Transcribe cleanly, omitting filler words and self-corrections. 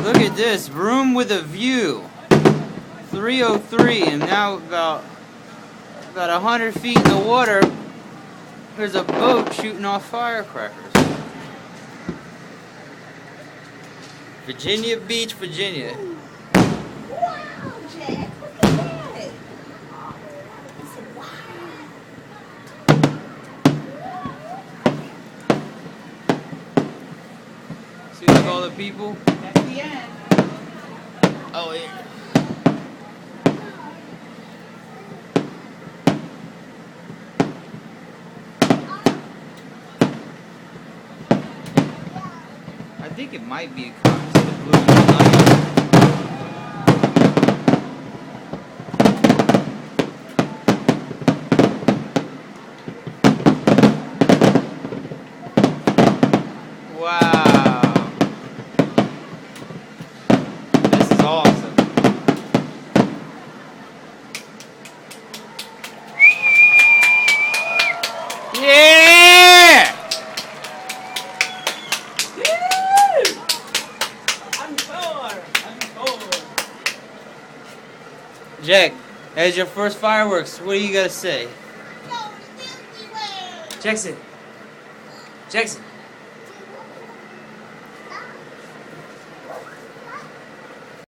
look at this. Room with a view. 303, and now about 100 feet in the water, there's a boat shooting off firecrackers. Virginia Beach, Virginia. Wow, Jack, look at that. He said, wow. See, look, all the people. That's the end. Oh, yeah. I think it might be a copy of the blue line. Wow. This is awesome. Yeah! Jack, as your first fireworks, what do you gotta say? Go to Disney World. Jackson. Jackson.